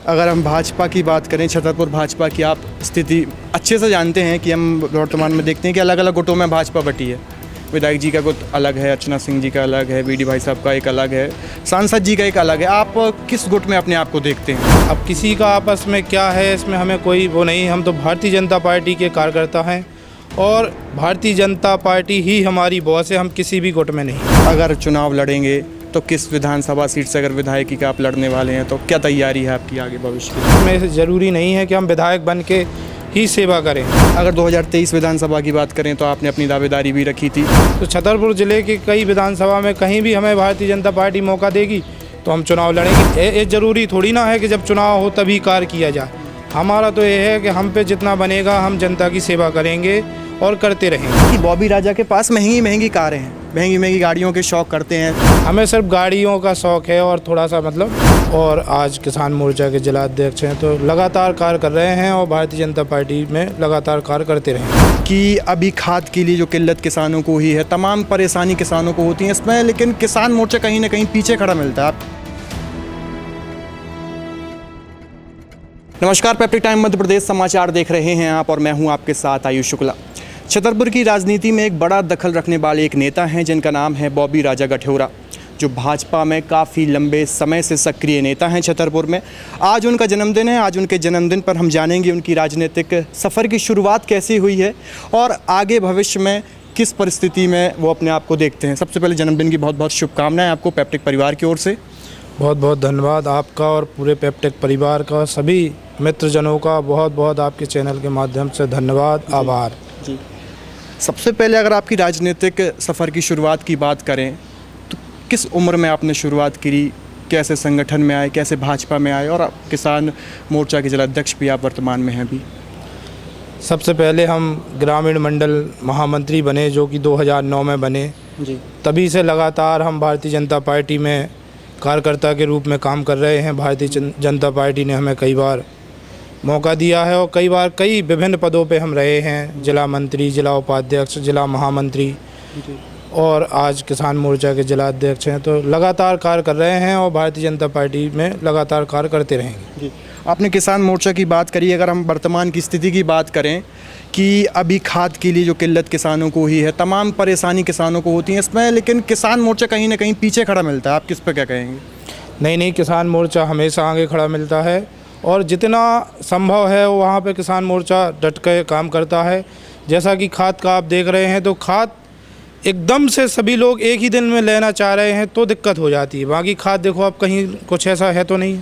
अगर हम भाजपा की बात करें, छतरपुर भाजपा की आप स्थिति अच्छे से जानते हैं कि हम वर्तमान में देखते हैं कि अलग अलग गुटों में भाजपा बटी है। विधायक जी का गुट अलग है, अर्चना सिंह जी का अलग है, बीडी भाई साहब का एक अलग है, सांसद जी का एक अलग है। आप किस गुट में अपने आप को देखते हैं? अब किसी का आपस में क्या है, इसमें हमें कोई वो नहीं। हम तो भारतीय जनता पार्टी के कार्यकर्ता हैं और भारतीय जनता पार्टी ही हमारी बॉस है। हम किसी भी गुट में नहीं। अगर चुनाव लड़ेंगे तो किस विधानसभा सीट से अगर विधायकी का आप लड़ने वाले हैं तो क्या तैयारी है आपकी आगे भविष्य की? इसमें ज़रूरी नहीं है कि हम विधायक बन के ही सेवा करें। अगर 2023 विधानसभा की बात करें तो आपने अपनी दावेदारी भी रखी थी। तो छतरपुर ज़िले के कई विधानसभा में कहीं भी हमें भारतीय जनता पार्टी मौका देगी तो हम चुनाव लड़ेंगे। ये ज़रूरी थोड़ी ना है कि जब चुनाव हो तभी कार्य किया जाए। हमारा तो ये है कि हम पे जितना बनेगा हम जनता की सेवा करेंगे और करते रहेंगे। कि बॉबी राजा के पास महंगी महंगी कारें हैं, महंगी महंगी गाड़ियों के शौक करते हैं। हमें सिर्फ गाड़ियों का शौक़ है और थोड़ा सा और आज किसान मोर्चा के जिला अध्यक्ष हैं तो लगातार कार्य कर रहे हैं और भारतीय जनता पार्टी में लगातार कार्य करते रहेंगे। कि अभी खाद के लिए जो किल्लत किसानों को ही है, तमाम परेशानी किसानों को होती है इसमें, लेकिन किसान मोर्चा कहीं ना कहीं पीछे खड़ा मिलता है। नमस्कार, पेप्टिक टाइम मध्य प्रदेश समाचार देख रहे हैं आप और मैं हूं आपके साथ आयुष शुक्ला। छतरपुर की राजनीति में एक बड़ा दखल रखने वाले एक नेता हैं जिनका नाम है बॉबी राजा गठेौरा, जो भाजपा में काफ़ी लंबे समय से सक्रिय नेता हैं छतरपुर में। आज उनका जन्मदिन है। आज उनके जन्मदिन पर हम जानेंगे उनकी राजनीतिक सफ़र की शुरुआत कैसी हुई है और आगे भविष्य में किस परिस्थिति में वो अपने आप को देखते हैं। सबसे पहले जन्मदिन की बहुत बहुत शुभकामनाएं आपको पेप्टिक परिवार की ओर से। बहुत बहुत धन्यवाद आपका और पूरे पेप्टिक परिवार का, सभी मित्रजनों का बहुत बहुत आपके चैनल के माध्यम से धन्यवाद, आभार जी। सबसे पहले अगर आपकी राजनीतिक सफ़र की शुरुआत की बात करें तो किस उम्र में आपने शुरुआत करी, कैसे संगठन में आए, कैसे भाजपा में आए और आप किसान मोर्चा के जिलाध्यक्ष भी आप वर्तमान में हैं भी? सबसे पहले हम ग्रामीण मंडल महामंत्री बने जो कि 2009 में बने जी। तभी से लगातार हम भारतीय जनता पार्टी में कार्यकर्ता के रूप में काम कर रहे हैं। भारतीय जनता पार्टी ने हमें कई बार मौका दिया है और कई बार कई विभिन्न पदों पे हम रहे हैं, जिला मंत्री, जिला उपाध्यक्ष, जिला महामंत्री और आज किसान मोर्चा के जिला अध्यक्ष हैं। तो लगातार कार्य कर रहे हैं और भारतीय जनता पार्टी में लगातार कार्य करते रहेंगे। जी। आपने किसान मोर्चा की बात करी। अगर हम वर्तमान की स्थिति की बात करें कि अभी खाद के लिए जो किल्लत किसानों को ही है, तमाम परेशानी किसानों को होती है इसमें, लेकिन किसान मोर्चा कहीं ना कहीं पीछे खड़ा मिलता है। आप किस पर क्या कहेंगे? नहीं, किसान मोर्चा हमेशा आगे खड़ा मिलता है और जितना संभव है वहाँ पे किसान मोर्चा डट के काम करता है। जैसा कि खाद का आप देख रहे हैं तो खाद एकदम से सभी लोग एक ही दिन में लेना चाह रहे हैं तो दिक्कत हो जाती है। बाकी खाद देखो आप कहीं कुछ ऐसा है तो नहीं,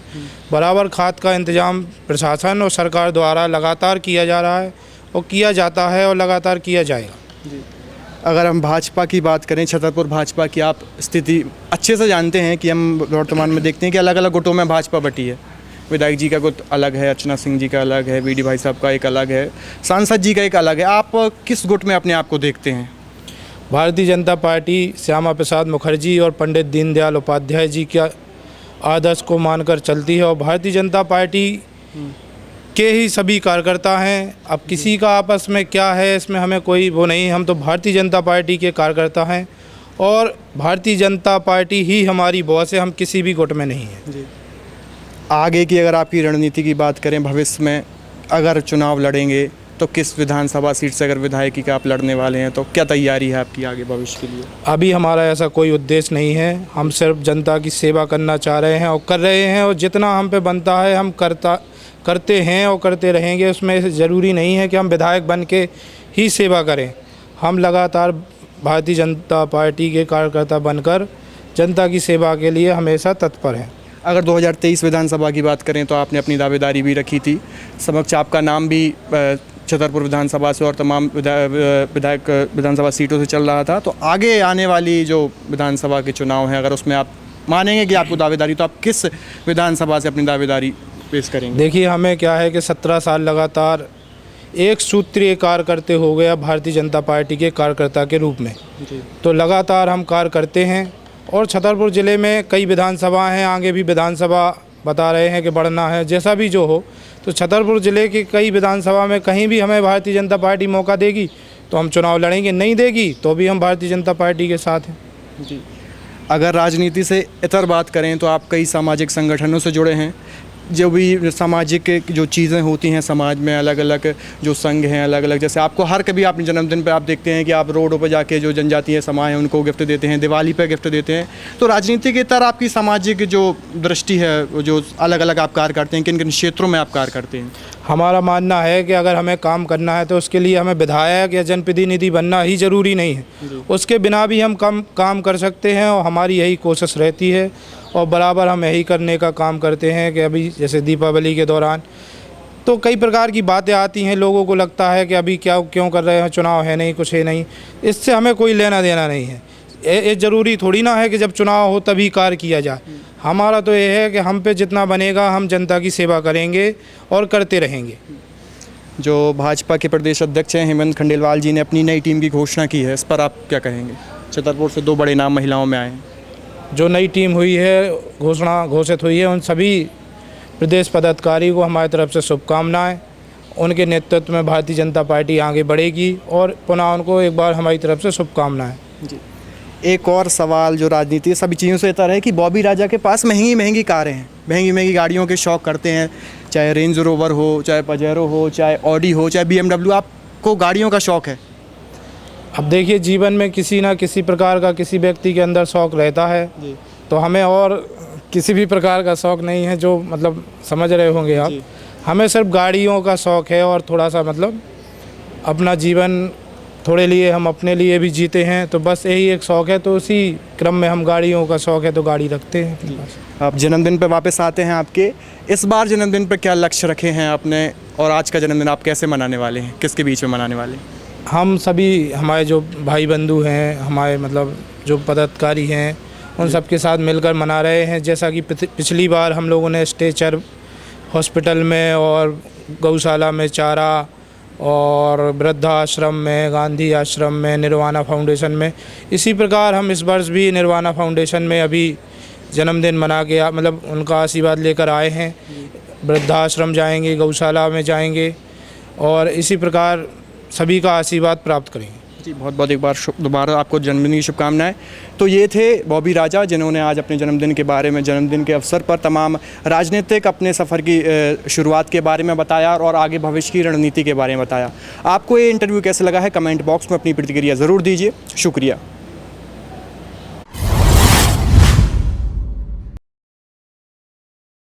बराबर खाद का इंतजाम प्रशासन और सरकार द्वारा लगातार किया जा रहा है और किया जाता है और लगातार किया जाएगा। जी। अगर हम भाजपा की बात करें, छतरपुर भाजपा की आप स्थिति अच्छे से जानते हैं कि हम वर्तमान में देखते हैं कि अलग अलग गुटों में भाजपा बटी है। विधायक जी का गुट अलग है, अर्चना सिंह जी का अलग है, बीडी भाई साहब का एक अलग है, सांसद जी का एक अलग है। आप किस गुट में अपने आप को देखते हैं? भारतीय जनता पार्टी श्यामा प्रसाद मुखर्जी और पंडित दीनदयाल उपाध्याय जी के आदर्श को मानकर चलती है और भारतीय जनता पार्टी के ही सभी कार्यकर्ता हैं। अब किसी का आपस में क्या है, इसमें हमें कोई वो नहीं। हम तो भारतीय जनता पार्टी के कार्यकर्ता हैं और भारतीय जनता पार्टी ही हमारी बॉस है। हम किसी भी गुट में नहीं हैं। जी। आगे की अगर आपकी रणनीति की बात करें, भविष्य में अगर चुनाव लड़ेंगे तो किस विधानसभा सीट से अगर विधायकी का आप लड़ने वाले हैं तो क्या तैयारी है आपकी आगे भविष्य के लिए? अभी हमारा ऐसा कोई उद्देश्य नहीं है। हम सिर्फ जनता की सेवा करना चाह रहे हैं और कर रहे हैं और जितना हम पे बनता है हम करते हैं और करते रहेंगे। उसमें ज़रूरी नहीं है कि हम विधायक बन के ही सेवा करें। हम लगातार भारतीय जनता पार्टी के कार्यकर्ता बनकर जनता की सेवा के लिए हमेशा तत्पर हैं। अगर 2023 विधानसभा की बात करें तो आपने अपनी दावेदारी भी रखी थी। समक्ष आपका नाम भी छतरपुर विधानसभा से और तमाम विधायक विधानसभा सीटों से चल रहा था। तो आगे आने वाली जो विधानसभा के चुनाव हैं, अगर उसमें आप मानेंगे कि आपको दावेदारी, तो आप किस विधानसभा से अपनी दावेदारी पेश करेंगे? देखिए, हमें क्या है कि 17 साल लगातार एक सूत्रीय कार्य करते हो गया भारतीय जनता पार्टी के कार्यकर्ता के रूप में। जी। तो लगातार हम कार्य करते हैं और छतरपुर ज़िले में कई विधानसभा हैं, आगे भी विधानसभा बता रहे हैं कि बढ़ना है। जैसा भी जो हो, तो छतरपुर ज़िले के कई विधानसभा में कहीं भी हमें भारतीय जनता पार्टी मौका देगी तो हम चुनाव लड़ेंगे, नहीं देगी तो भी हम भारतीय जनता पार्टी के साथ हैं। जी। अगर राजनीति से इतर बात करें तो आप कई सामाजिक संगठनों से जुड़े हैं, जो भी सामाजिक जो चीज़ें होती हैं समाज में, अलग अलग जो संघ हैं, अलग अलग, जैसे आपको हर कभी आपने जन्मदिन पे आप देखते हैं कि आप रोडों पर जाके जो जनजातीय समाज है उनको गिफ्ट देते हैं, दिवाली पे गिफ्ट देते हैं। तो राजनीति के तरह आपकी सामाजिक जो दृष्टि है, वो जो अलग अलग आप कार्य करते हैं, किन किन क्षेत्रों में आप कार्य करते हैं? हमारा मानना है कि अगर हमें काम करना है तो उसके लिए हमें विधायक या जनप्रतिनिधि बनना ही ज़रूरी नहीं है, उसके बिना भी हम काम कर सकते हैं और हमारी यही कोशिश रहती है और बराबर हम यही करने का काम करते हैं कि अभी जैसे दीपावली के दौरान तो कई प्रकार की बातें आती हैं, लोगों को लगता है कि अभी क्यों कर रहे हैं, चुनाव है नहीं, कुछ है नहीं, इससे हमें कोई लेना देना नहीं है। ये ज़रूरी थोड़ी ना है कि जब चुनाव हो तभी कार्य किया जाए। हमारा तो ये है कि हम पे जितना बनेगा हम जनता की सेवा करेंगे और करते रहेंगे। जो भाजपा के प्रदेश अध्यक्ष हैं हेमंत खंडेलवाल जी ने अपनी नई टीम की घोषणा की है, इस पर आप क्या कहेंगे? छतरपुर से 2 बड़े नाम महिलाओं में आए हैं। जो नई टीम हुई है, घोषित हुई है, उन सभी प्रदेश पदाधिकारी को हमारी तरफ से शुभकामनाएं। उनके नेतृत्व में भारतीय जनता पार्टी आगे बढ़ेगी और पुनः उनको एक बार हमारी तरफ से शुभकामनाएं। जी, एक और सवाल जो राजनीति सभी चीज़ों से इतर है कि बॉबी राजा के पास महंगी महंगी कारें हैं, महंगी महंगी गाड़ियों के शौक़ करते हैं, चाहे रेंज रोवर हो, चाहे पजेरो हो, चाहे ऑडी हो, चाहे BMW। आपको गाड़ियों का शौक़ है? अब देखिए, जीवन में किसी ना किसी प्रकार का किसी व्यक्ति के अंदर शौक़ रहता है जी। तो हमें और किसी भी प्रकार का शौक़ नहीं है, जो मतलब समझ रहे होंगे आप। हमें सिर्फ गाड़ियों का शौक़ है और थोड़ा सा मतलब अपना जीवन थोड़े लिए हम अपने लिए भी जीते हैं, तो बस यही एक शौक़ है। तो उसी क्रम में हम गाड़ियों का शौक़ है तो गाड़ी रखते हैं अपने पास। आप जन्मदिन पर वापस आते हैं, आपके इस बार जन्मदिन पर क्या लक्ष्य रखे हैं आपने, और आज का जन्मदिन आप कैसे मनाने वाले हैं, किसके बीच में मनाने वाले हैं? हम सभी हमारे जो भाई बंधु हैं, हमारे मतलब जो पदाधिकारी हैं, उन सब के साथ मिलकर मना रहे हैं। जैसा कि पिछली बार हम लोगों ने स्ट्रेचर हॉस्पिटल में और गौशाला में चारा और वृद्धाश्रम में, गांधी आश्रम में, निर्वाणा फाउंडेशन में, इसी प्रकार हम इस वर्ष भी निर्वाणा फाउंडेशन में अभी जन्मदिन मना के मतलब उनका आशीर्वाद लेकर आए हैं। वृद्धाश्रम जाएंगे, गौशाला में जाएंगे और इसी प्रकार सभी का आशीर्वाद प्राप्त करेंगे। जी, बहुत बहुत एक बार दोबारा आपको जन्मदिन की शुभकामनाएं। तो ये थे बॉबी राजा, जिन्होंने आज अपने जन्मदिन के बारे में, जन्मदिन के अवसर पर तमाम राजनीतिक अपने सफ़र की शुरुआत के बारे में बताया और आगे भविष्य की रणनीति के बारे में बताया। आपको ये इंटरव्यू कैसे लगा है, कमेंट बॉक्स में अपनी प्रतिक्रिया ज़रूर दीजिए। शुक्रिया।